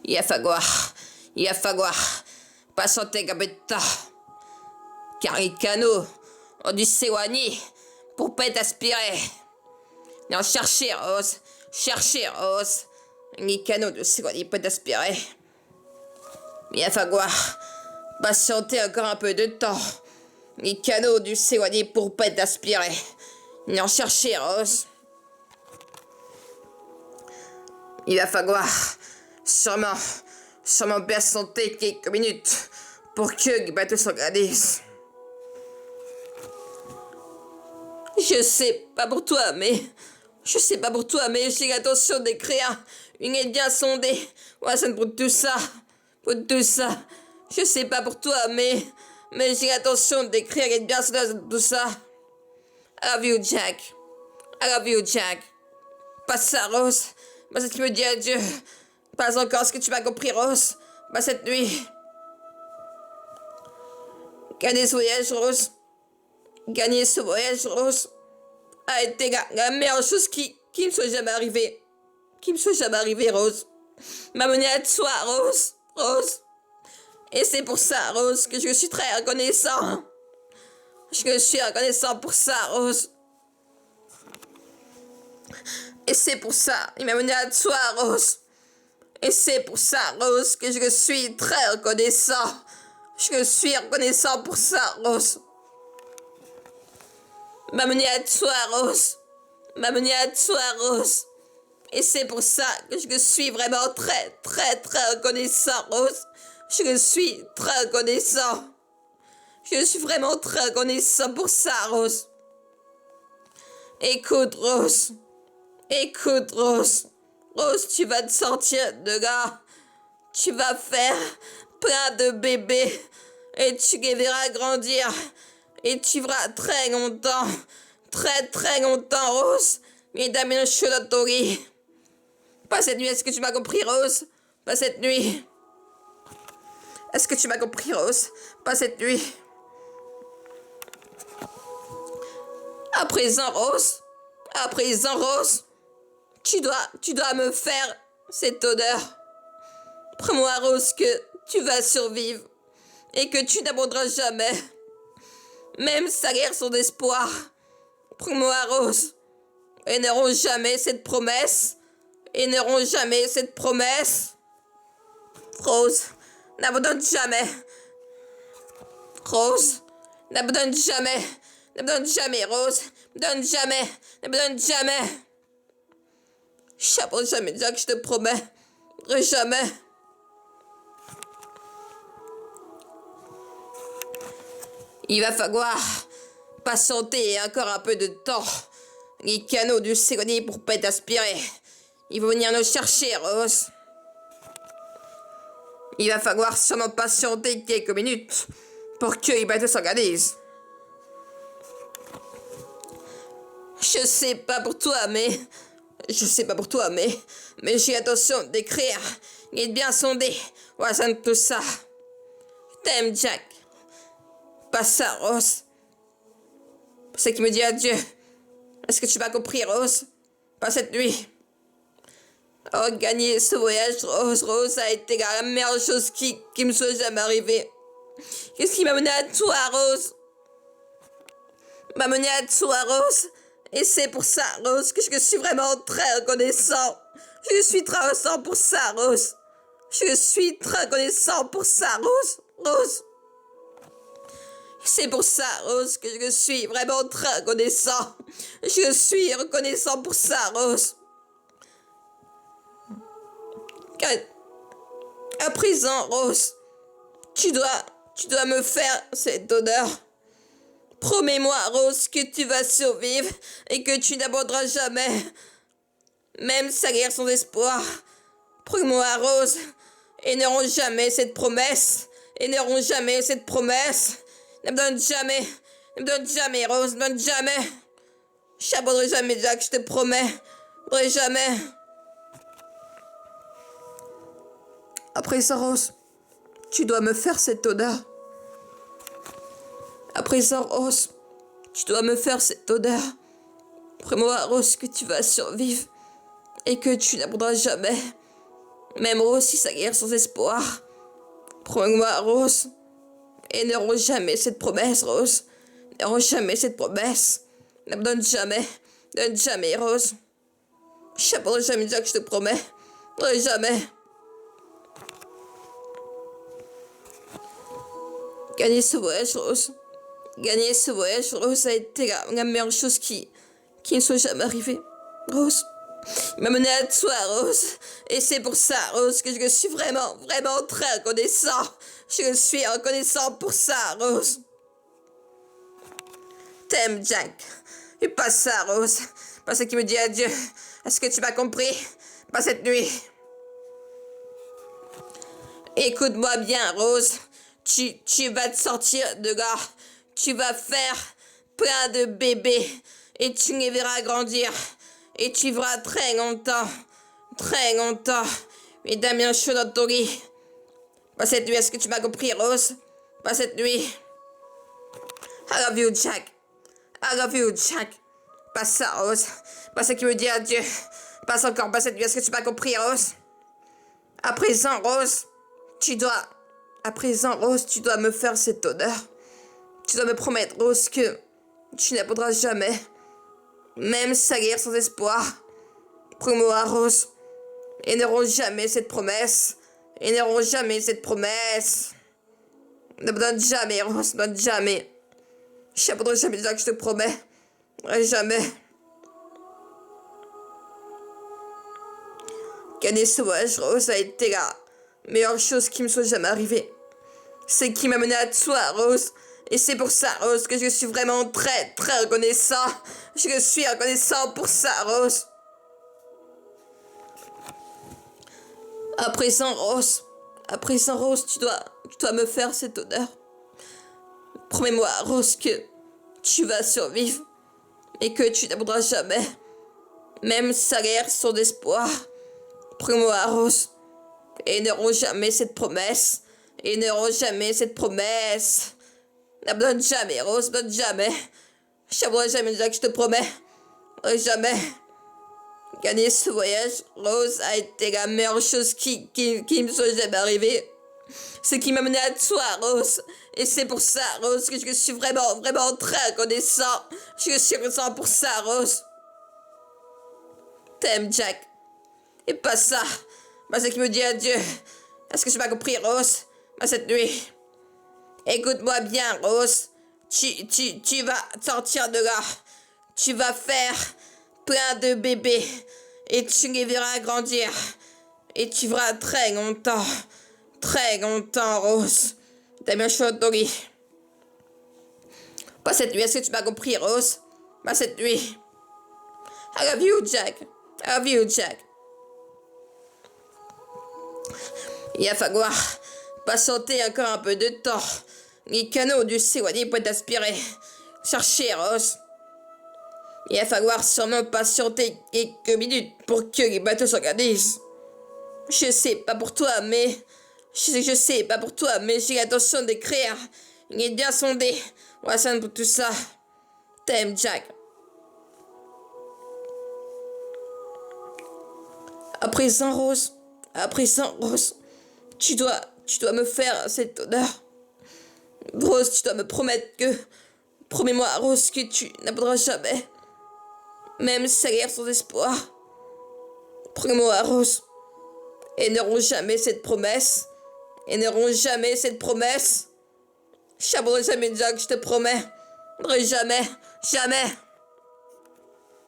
Il va falloir patienter un peu de temps. Car les canaux ont dû s'éloigner pour pas être aspirés. Non, cherchez Rose. Les canaux ont dû s'éloigner pour être aspirés. Il va falloir patienter encore un peu de temps. Les canaux ont dû s'éloigner pour pas être aspirés. Non, cherchez Rose. Il va falloir sûrement patienter quelques minutes pour que le bateau s'organise. Je sais pas pour toi, mais j'ai l'intention d'écrire une aide bien sondée. Ouais, ça pour tout ça. Je sais pas pour toi, mais j'ai l'intention d'écrire une aide bien sondée pour tout ça. I love you, Jack. Pas ça, Rose. Pas ça, tu me dis adieu. Pas encore ce que tu m'as compris, Rose. Pas cette nuit. Gagner ce voyage, Rose. A été la meilleure chose qui me soit jamais arrivée. Rose. M'a mené à toi, Rose. Et c'est pour ça, Rose, que je suis très reconnaissant. Je suis reconnaissant pour ça, Rose. Et c'est pour ça, il m'a mené à toi, Rose. Et c'est pour ça, Rose, que je suis très reconnaissant. Je suis reconnaissant pour ça, Rose. M'a mené à toi, Rose. Et c'est pour ça que je suis vraiment très, très, très reconnaissant, Rose. Je suis très reconnaissant. Je suis vraiment très reconnaissant pour ça, Rose. Écoute, Rose. Rose, tu vas te sortir de là. Tu vas faire plein de bébés. Et tu les verras grandir. Et tu verras très longtemps. Très, très longtemps, Rose. Et Damien chaud dans ton lit. Pas cette nuit, est-ce que tu m'as compris, Rose? Pas cette nuit. Est-ce que tu m'as compris, Rose? Pas cette nuit. À présent, Rose. Tu dois me faire cette odeur. Prends-moi, Rose, que tu vas survivre. Et que tu n'abandonneras jamais. Même salir son espoir. Prends-moi, Rose. Et n'auront jamais cette promesse. Rose, n'abandonne jamais. Rose, n'abandonne jamais, Rose. N'abandonne jamais. Je n'abandonne jamais, Jack, je te promets. Jamais. Il va falloir patienter encore un peu de temps. Les canaux du s'éloigner pour pas être aspirés. Ils vont venir nous chercher, Rose. Il va falloir sûrement patienter quelques minutes pour que les bateaux s'organisent. Je sais pas pour toi, mais j'ai l'intention d'écrire. Il est bien sondé. Ouais, ça tout ça. Je t'aime, Jack. Pas ça, Rose. C'est qui me dit adieu. Est-ce que tu m'as compris, Rose? Pas cette nuit. Oh, gagner ce voyage, Rose, ça a été la meilleure chose qui me soit jamais arrivée. Qu'est-ce qui m'a mené à toi, Rose? Et c'est pour ça, Rose, que je suis vraiment très reconnaissant. Je suis très reconnaissant pour ça, Rose. Rose. C'est pour ça, Rose, que je suis vraiment très reconnaissant. Je suis reconnaissant pour ça, Rose. À présent, Rose, tu dois me faire cette honneur. Promets-moi, Rose, que tu vas survivre et que tu n'abandonneras jamais. Même salir son espoir. Promets-moi, Rose, et n'auront jamais cette promesse. N'abandonne jamais, Rose, n'abandonne jamais. Je n'abandonnerai jamais, Jack, je te promets. Je jamais. Après ça, Rose, tu dois me faire cette honneur. Promets-moi, Rose, que tu vas survivre et que tu n'abandonneras jamais. Même Rose, si ça guère sans espoir. Promets-moi, Rose. Et ne rends jamais cette promesse, Rose. Ne rends jamais cette promesse. Ne me donne jamais. Donne jamais, Rose. Je n'abandonnerai jamais Jack, je te promets. Jamais. Gagner ce voyage, Rose. Gagner ce voyage, Rose, ça a été la meilleure chose qui ne soit jamais arrivée. Rose. Il m'a mené à toi, Rose. Et c'est pour ça, Rose, que je suis vraiment, vraiment très reconnaissant. Je suis reconnaissant pour ça, Rose. T'aimes, Jack. Et pas ça, Rose. Pas ce qui me dit adieu. Est-ce que tu m'as compris? Pas cette nuit. Écoute-moi bien, Rose. Tu vas te sortir de là. Tu vas faire plein de bébés. Et tu les verras grandir. Et tu verras très longtemps. Très longtemps. Et Damien chaud dans ton lit. Pas cette nuit, est-ce que tu m'as compris, Rose? Pas cette nuit. I love you, Jack. I love you, Jack. Pas ça, Rose. Pas ça qui me dit adieu. Pas encore, pas cette nuit, est-ce que tu m'as compris, Rose? À présent, Rose, À présent, Rose, tu dois me faire cet honneur. Tu dois me promettre, Rose, que tu n'abandonneras jamais. Même salir sans espoir. Promets-moi, Rose. Et n'auront jamais cette promesse. Et n'auront jamais cette promesse. Ne me donne jamais, Rose, ne me donne jamais. Je n'abandonnerai jamais, Jack, je te promets. Jamais. Gagner ce voyage, Rose, a été la meilleure chose qui me soit jamais arrivée. C'est qui m'a mené à toi, Rose. Et c'est pour ça, Rose, que je suis vraiment très, très reconnaissant. Je suis reconnaissant pour ça, Rose. À présent, Rose, tu dois me faire cet honneur. Promets-moi, Rose, que tu vas survivre et que tu n'abandonneras jamais. Même salaire sans espoir. Promets-moi, Rose. Et n'auront jamais cette promesse. Et n'auront jamais cette promesse. N'abandonne jamais, Rose, n'abandonne jamais. Je n'abandonnerai jamais, Jack, je te promets. Jamais. Gagner ce voyage, Rose, a été la meilleure chose qui me soit jamais arrivée. Ce qui m'a mené à toi, Rose. Et c'est pour ça, Rose, que je suis vraiment, vraiment très reconnaissant. Je suis reconnaissant pour ça, Rose. T'aimes, Jack. Et pas ça. Pas ce qui me dit adieu. Est-ce que tu m'as compris, Rose? Pas cette nuit. Écoute-moi bien, Rose. Tu vas sortir de là. Tu vas faire plein de bébés. Et tu les verras grandir. Et tu verras très longtemps. Très longtemps, Rose. T'as bien chaud dans ton lit. Pas cette nuit, est-ce que tu m'as compris, Rose? Pas cette nuit. I love you, Jack. I love you, Jack. Il va falloir patienter encore un peu de temps. Les canaux du s'éloigner pour être aspirés. Cherchez, Rose. Il va falloir sûrement patienter quelques minutes pour que les bateaux s'organisent. Je sais pas pour toi, mais... Je sais pas pour toi, mais j'ai l'intention d'écrire. Il est bien sondé. Watson pour tout ça. T'aimes, Jack. À présent, Rose. Tu dois me faire cet honneur. Rose, tu dois me promettre que... Promets-moi, Rose, que tu n'abandonneras jamais. Même si ça guerre sans espoir. Promets-moi, Rose. Et n'auront jamais cette promesse. Et n'auront jamais cette promesse. Je n'abandonnerai jamais, Jack, je te promets. Jamais. Jamais.